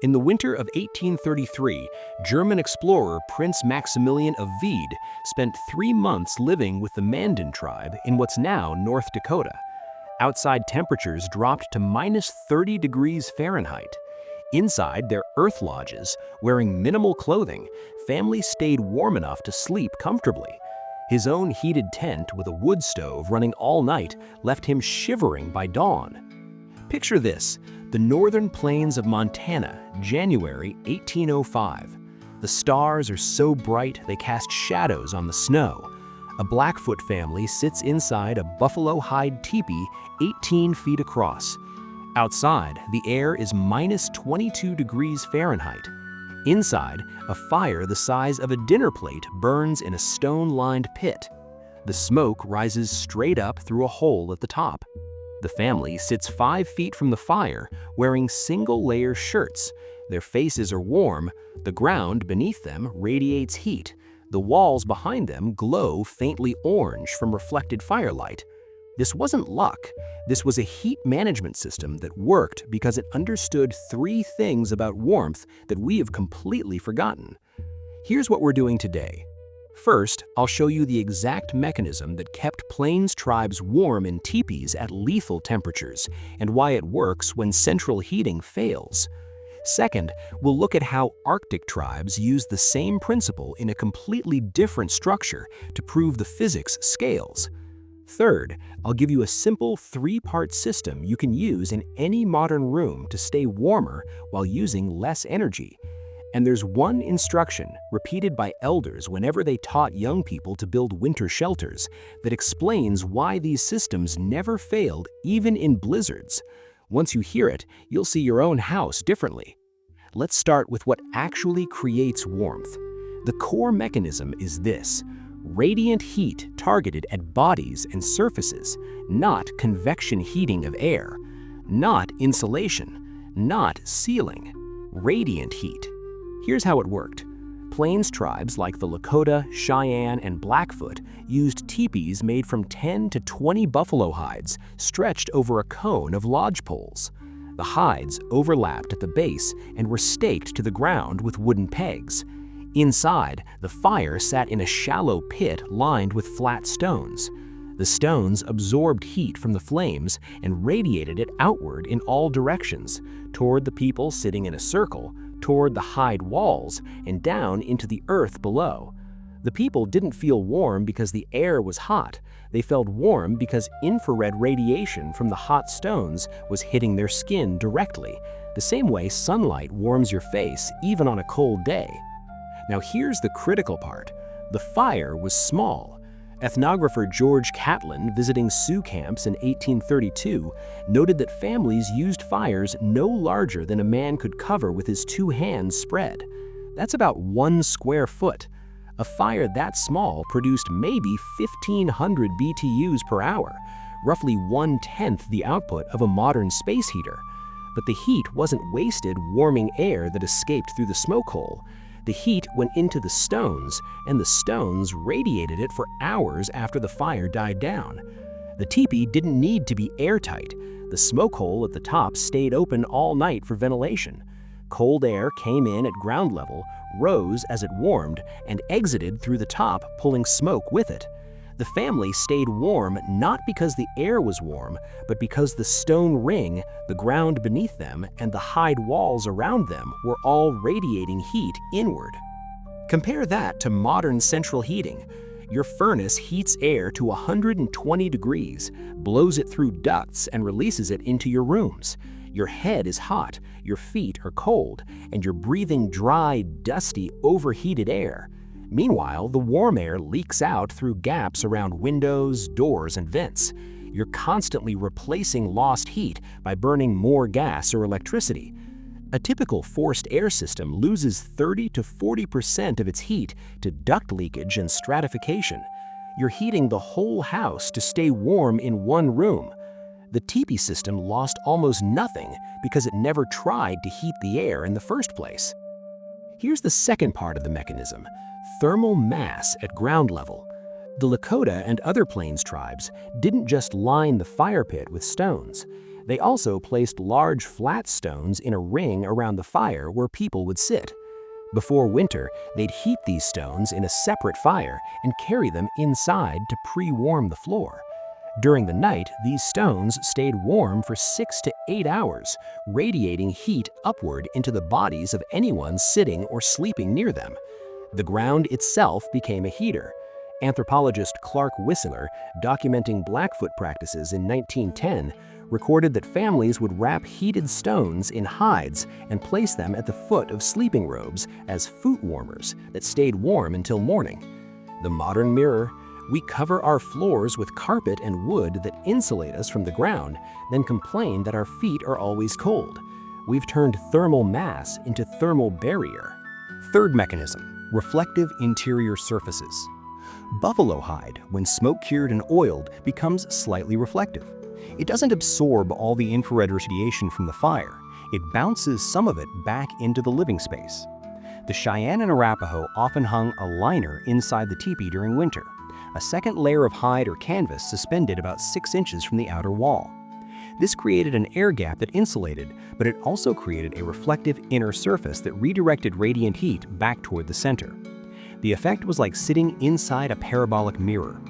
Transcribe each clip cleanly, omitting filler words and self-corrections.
In the winter of 1833, German explorer Prince Maximilian of Wied spent 3 months living with the Mandan tribe in what's now North Dakota. Outside temperatures dropped to -30 degrees Fahrenheit. Inside their earth lodges, wearing minimal clothing, families stayed warm enough to sleep comfortably. His own heated tent with a wood stove running all night left him shivering by dawn. Picture this, the northern plains of Montana, January 1805. The stars are so bright they cast shadows on the snow. A Blackfoot family sits inside a buffalo hide teepee 18 feet across. Outside, the air is -22 degrees Fahrenheit. Inside, a fire the size of a dinner plate burns in a stone-lined pit. The smoke rises straight up through a hole at the top. The family sits 5 feet from the fire, wearing single-layer shirts. Their faces are warm, the ground beneath them radiates heat. The walls behind them glow faintly orange from reflected firelight. This wasn't luck. This was a heat management system that worked because it understood 3 things about warmth that we have completely forgotten. Here's what we're doing today. First, I'll show you the exact mechanism that kept Plains tribes warm in teepees at lethal temperatures and why it works when central heating fails. Second, we'll look at how Arctic tribes use the same principle in a completely different structure to prove the physics scales. Third, I'll give you a simple 3-part system you can use in any modern room to stay warmer while using less energy. And there's one instruction, repeated by elders whenever they taught young people to build winter shelters, that explains why these systems never failed even in blizzards. Once you hear it, you'll see your own house differently. Let's start with what actually creates warmth. The core mechanism is this: radiant heat targeted at bodies and surfaces, not convection heating of air, not insulation, not sealing, radiant heat. Here's how it worked. Plains tribes like the Lakota, Cheyenne, and Blackfoot used teepees made from 10 to 20 buffalo hides stretched over a cone of lodge poles. The hides overlapped at the base and were staked to the ground with wooden pegs. Inside, the fire sat in a shallow pit lined with flat stones. The stones absorbed heat from the flames and radiated it outward in all directions, toward the people sitting in a circle, toward the hide walls, and down into the earth below. The people didn't feel warm because the air was hot. They felt warm because infrared radiation from the hot stones was hitting their skin directly, the same way sunlight warms your face even on a cold day. Now here's the critical part. The fire was small. Ethnographer George Catlin, visiting Sioux camps in 1832, noted that families used fires no larger than a man could cover with his 2 hands spread. That's about 1 square foot. A fire that small produced maybe 1,500 BTUs per hour, roughly 1/10 the output of a modern space heater. But the heat wasn't wasted warming air that escaped through the smoke hole. The heat went into the stones, and the stones radiated it for hours after the fire died down. The teepee didn't need to be airtight. The smoke hole at the top stayed open all night for ventilation. Cold air came in at ground level, rose as it warmed, and exited through the top, pulling smoke with it. The family stayed warm not because the air was warm, but because the stone ring, the ground beneath them, and the hide walls around them were all radiating heat inward. Compare that to modern central heating. Your furnace heats air to 120 degrees, blows it through ducts, and releases it into your rooms. Your head is hot, your feet are cold, and you're breathing dry, dusty, overheated air. Meanwhile, the warm air leaks out through gaps around windows, doors, and vents. You're constantly replacing lost heat by burning more gas or electricity. A typical forced air system loses 30 to 40% of its heat to duct leakage and stratification. You're heating the whole house to stay warm in one room. The teepee system lost almost nothing because it never tried to heat the air in the first place. Here's the second part of the mechanism: thermal mass at ground level. The Lakota and other Plains tribes didn't just line the fire pit with stones. They also placed large flat stones in a ring around the fire where people would sit. Before winter, they'd heat these stones in a separate fire and carry them inside to pre-warm the floor. During the night, these stones stayed warm for 6 to 8 hours, radiating heat upward into the bodies of anyone sitting or sleeping near them. The ground itself became a heater. Anthropologist Clark Whistler, documenting Blackfoot practices in 1910, recorded that families would wrap heated stones in hides and place them at the foot of sleeping robes as foot warmers that stayed warm until morning. The modern mirror: we cover our floors with carpet and wood that insulate us from the ground, then complain that our feet are always cold. We've turned thermal mass into thermal barrier. Third mechanism: reflective interior surfaces. Buffalo hide, when smoke-cured and oiled, becomes slightly reflective. It doesn't absorb all the infrared radiation from the fire. It bounces some of it back into the living space. The Cheyenne and Arapaho often hung a liner inside the teepee during winter, a second layer of hide or canvas suspended about 6 inches from the outer wall. This created an air gap that insulated, but it also created a reflective inner surface that redirected radiant heat back toward the center. The effect was like sitting inside a parabolic mirror.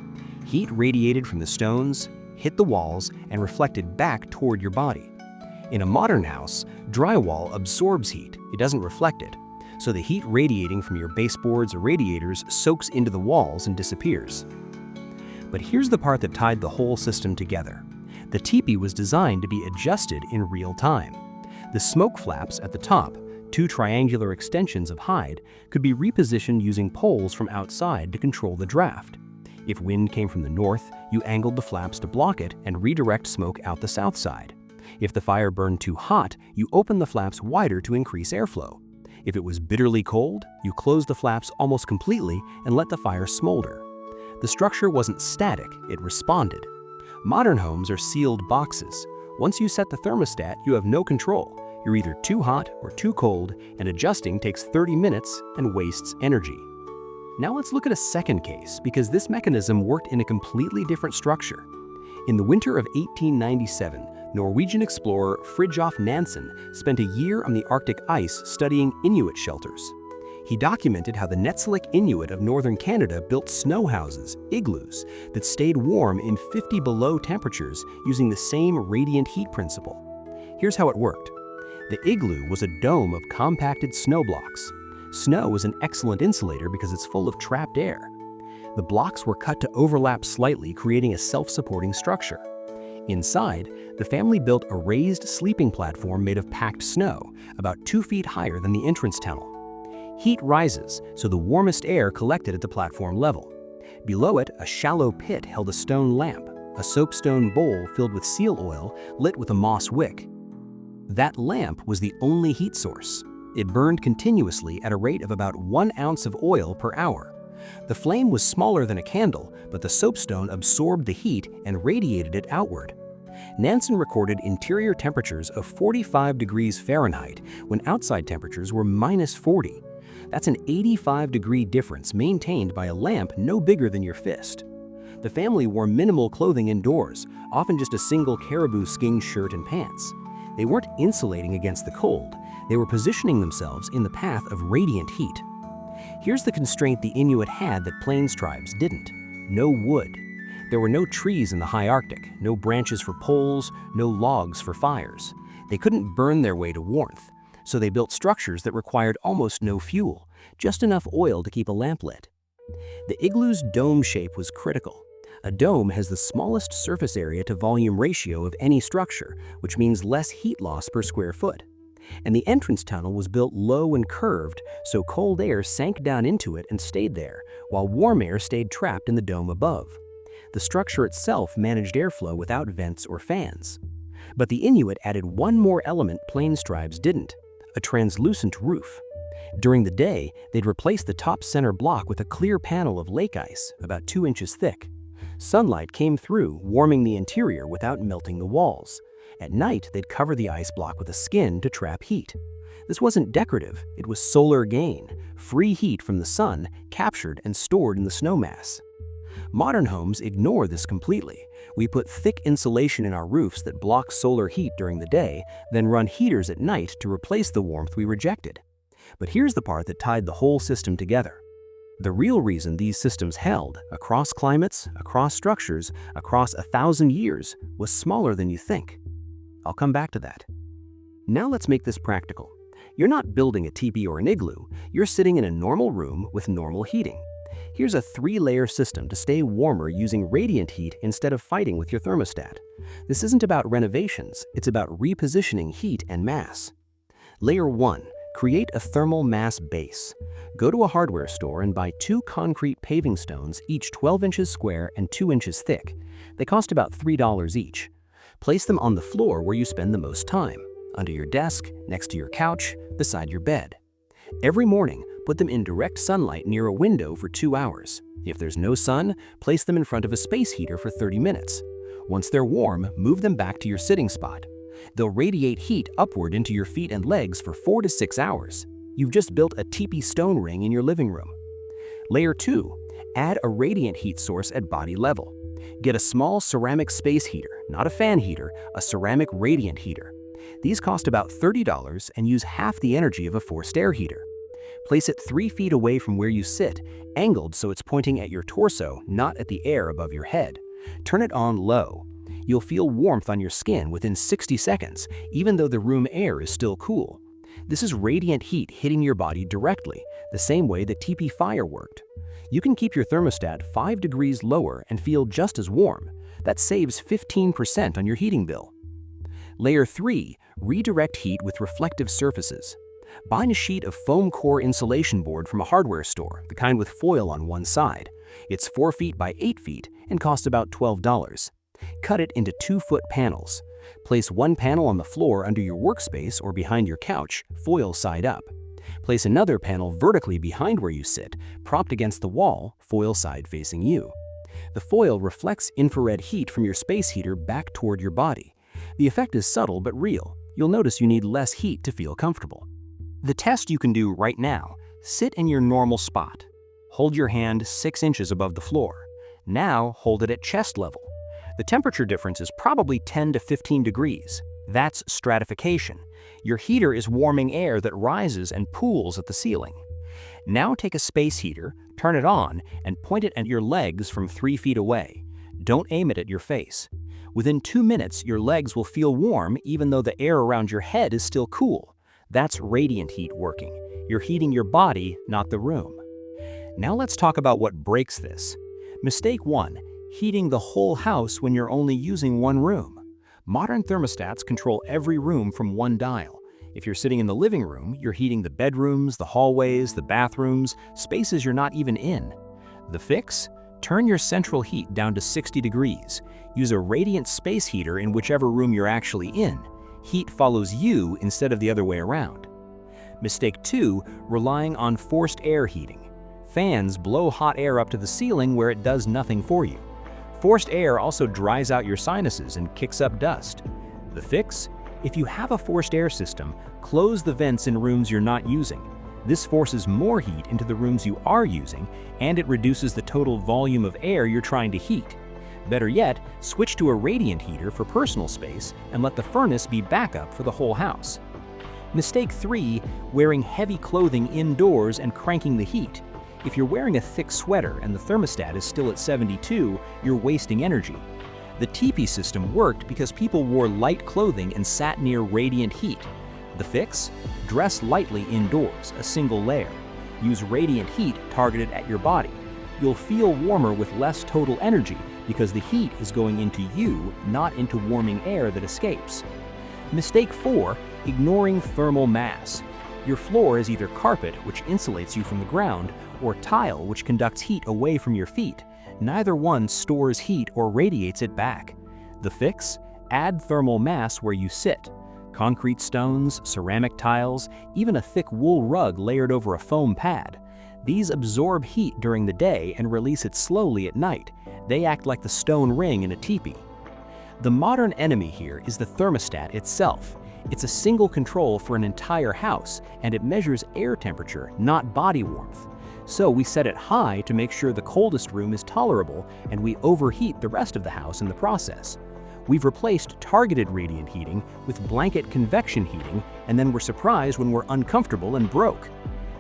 Heat radiated from the stones, hit the walls, and reflected back toward your body. In a modern house, drywall absorbs heat, it doesn't reflect it, so the heat radiating from your baseboards or radiators soaks into the walls and disappears. But here's the part that tied the whole system together. The teepee was designed to be adjusted in real time. The smoke flaps at the top, 2 triangular extensions of hide, could be repositioned using poles from outside to control the draft. If wind came from the north, you angled the flaps to block it and redirect smoke out the south side. If the fire burned too hot, you opened the flaps wider to increase airflow. If it was bitterly cold, you closed the flaps almost completely and let the fire smolder. The structure wasn't static, it responded. Modern homes are sealed boxes. Once you set the thermostat, you have no control. You're either too hot or too cold, and adjusting takes 30 minutes and wastes energy. Now let's look at a second case, because this mechanism worked in a completely different structure. In the winter of 1897, Norwegian explorer Fridtjof Nansen spent a year on the Arctic ice studying Inuit shelters. He documented how the Netzilik Inuit of northern Canada built snow houses, igloos, that stayed warm in 50 below temperatures using the same radiant heat principle. Here's how it worked. The igloo was a dome of compacted snow blocks. Snow is an excellent insulator because it's full of trapped air. The blocks were cut to overlap slightly, creating a self-supporting structure. Inside, the family built a raised sleeping platform made of packed snow, about 2 feet higher than the entrance tunnel. Heat rises, so the warmest air collected at the platform level. Below it, a shallow pit held a stone lamp, a soapstone bowl filled with seal oil lit with a moss wick. That lamp was the only heat source. It burned continuously at a rate of about 1 ounce of oil per hour. The flame was smaller than a candle, but the soapstone absorbed the heat and radiated it outward. Nansen recorded interior temperatures of 45 degrees Fahrenheit when outside temperatures were -40. That's an 85-degree difference maintained by a lamp no bigger than your fist. The family wore minimal clothing indoors, often just a single caribou skin shirt and pants. They weren't insulating against the cold. They were positioning themselves in the path of radiant heat. Here's the constraint the Inuit had that Plains tribes didn't: no wood. There were no trees in the high Arctic, no branches for poles, no logs for fires. They couldn't burn their way to warmth, so they built structures that required almost no fuel, just enough oil to keep a lamp lit. The igloo's dome shape was critical. A dome has the smallest surface area to volume ratio of any structure, which means less heat loss per square foot. And the entrance tunnel was built low and curved, so cold air sank down into it and stayed there, while warm air stayed trapped in the dome above. The structure itself managed airflow without vents or fans. But the Inuit added one more element Plains tribes didn't: a translucent roof. During the day, they'd replace the top center block with a clear panel of lake ice, about 2 inches thick. Sunlight came through, warming the interior without melting the walls. At night, they'd cover the ice block with a skin to trap heat. This wasn't decorative, it was solar gain, free heat from the sun captured and stored in the snow mass. Modern homes ignore this completely. We put thick insulation in our roofs that block solar heat during the day, then run heaters at night to replace the warmth we rejected. But here's the part that tied the whole system together. The real reason these systems held, across climates, across structures, across 1,000 years, was smaller than you think. I'll come back to that. Now let's make this practical. You're not building a teepee or an igloo, you're sitting in a normal room with normal heating. Here's a 3-layer system to stay warmer using radiant heat instead of fighting with your thermostat. This isn't about renovations, it's about repositioning heat and mass. Layer 1. Create a thermal mass base. Go to a hardware store and buy 2 concrete paving stones, each 12 inches square and 2 inches thick. They cost about $3 each. Place them on the floor where you spend the most time, under your desk, next to your couch, beside your bed. Every morning, put them in direct sunlight near a window for 2 hours. If there's no sun, place them in front of a space heater for 30 minutes. Once they're warm, move them back to your sitting spot. They'll radiate heat upward into your feet and legs for 4 to 6 hours. You've just built a teepee stone ring in your living room. Layer 2. Add a radiant heat source at body level. Get a small ceramic space heater, not a fan heater, a ceramic radiant heater. These cost about $30 and use half the energy of a forced air heater. Place it 3 feet away from where you sit, angled so it's pointing at your torso, not at the air above your head. Turn it on low. You'll feel warmth on your skin within 60 seconds, even though the room air is still cool. This is radiant heat hitting your body directly, the same way the teepee fire worked. You can keep your thermostat 5 degrees lower and feel just as warm. That saves 15% on your heating bill. Layer 3. Redirect heat with reflective surfaces. Buy a sheet of foam core insulation board from a hardware store, the kind with foil on one side. It's 4 feet by 8 feet and costs about $12. Cut it into 2-foot panels. Place one panel on the floor under your workspace or behind your couch, foil side up. Place another panel vertically behind where you sit, propped against the wall, foil side facing you. The foil reflects infrared heat from your space heater back toward your body. The effect is subtle but real. You'll notice you need less heat to feel comfortable. The test you can do right now: sit in your normal spot. Hold your hand 6 inches above the floor. Now hold it at chest level. The temperature difference is probably 10 to 15 degrees. That's stratification. Your heater is warming air that rises and pools at the ceiling. Now take a space heater, turn it on, and point it at your legs from 3 feet away. Don't aim it at your face. Within 2 minutes, your legs will feel warm even though the air around your head is still cool. That's radiant heat working. You're heating your body, not the room. Now let's talk about what breaks this. Mistake 1. Heating the whole house when you're only using one room. Modern thermostats control every room from one dial. If you're sitting in the living room, you're heating the bedrooms, the hallways, the bathrooms, spaces you're not even in. The fix? Turn your central heat down to 60 degrees. Use a radiant space heater in whichever room you're actually in. Heat follows you instead of the other way around. Mistake 2. Relying on forced air heating. Fans blow hot air up to the ceiling where it does nothing for you. Forced air also dries out your sinuses and kicks up dust. The fix? If you have a forced air system, close the vents in rooms you're not using. This forces more heat into the rooms you are using, and it reduces the total volume of air you're trying to heat. Better yet, switch to a radiant heater for personal space and let the furnace be backup for the whole house. Mistake 3. Wearing heavy clothing indoors and cranking the heat. If you're wearing a thick sweater and the thermostat is still at 72, you're wasting energy. The teepee system worked because people wore light clothing and sat near radiant heat. The fix? Dress lightly indoors, a single layer. Use radiant heat targeted at your body. You'll feel warmer with less total energy because the heat is going into you, not into warming air that escapes. Mistake 4. Ignoring thermal mass. Your floor is either carpet, which insulates you from the ground, or tile, which conducts heat away from your feet. Neither one stores heat or radiates it back. The fix? Add thermal mass where you sit. Concrete stones, ceramic tiles, even a thick wool rug layered over a foam pad. These absorb heat during the day and release it slowly at night. They act like the stone ring in a teepee. The modern enemy here is the thermostat itself. It's a single control for an entire house, and it measures air temperature, not body warmth. So we set it high to make sure the coldest room is tolerable, and we overheat the rest of the house in the process. We've replaced targeted radiant heating with blanket convection heating, and then we're surprised when we're uncomfortable and broke.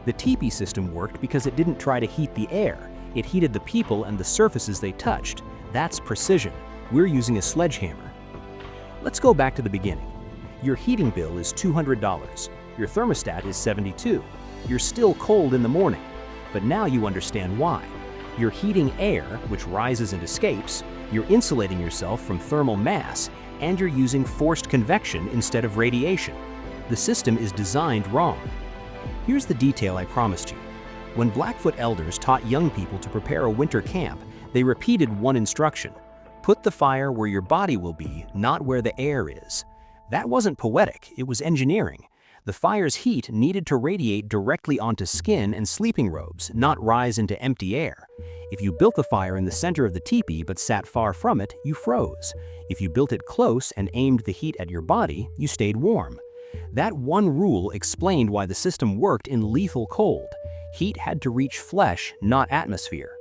The Tipi system worked because it didn't try to heat the air. It heated the people and the surfaces they touched. That's precision. We're using a sledgehammer. Let's go back to the beginning. Your heating bill is $200. Your thermostat is $72. You're still cold in the morning. But now you understand why. You're heating air, which rises and escapes, you're insulating yourself from thermal mass, and you're using forced convection instead of radiation. The system is designed wrong. Here's the detail I promised you. When Blackfoot elders taught young people to prepare a winter camp, they repeated one instruction: put the fire where your body will be, not where the air is. That wasn't poetic, it was engineering. The fire's heat needed to radiate directly onto skin and sleeping robes, not rise into empty air. If you built the fire in the center of the teepee but sat far from it, you froze. If you built it close and aimed the heat at your body, you stayed warm. That one rule explained why the system worked in lethal cold. Heat had to reach flesh, not atmosphere.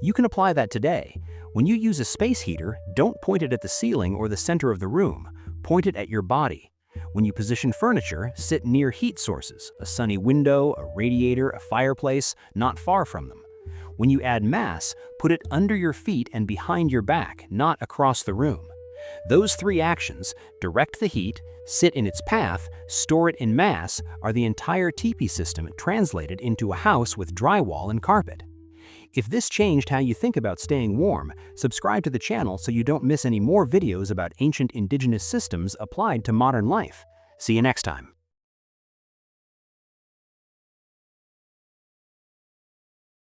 You can apply that today. When you use a space heater, don't point it at the ceiling or the center of the room. Point it at your body. When you position furniture, sit near heat sources, a sunny window, a radiator, a fireplace, not far from them. When you add mass, put it under your feet and behind your back, not across the room. Those three actions, direct the heat, sit in its path, store it in mass, are the entire teepee system translated into a house with drywall and carpet. If this changed how you think about staying warm, subscribe to the channel so you don't miss any more videos about ancient indigenous systems applied to modern life. See you next time.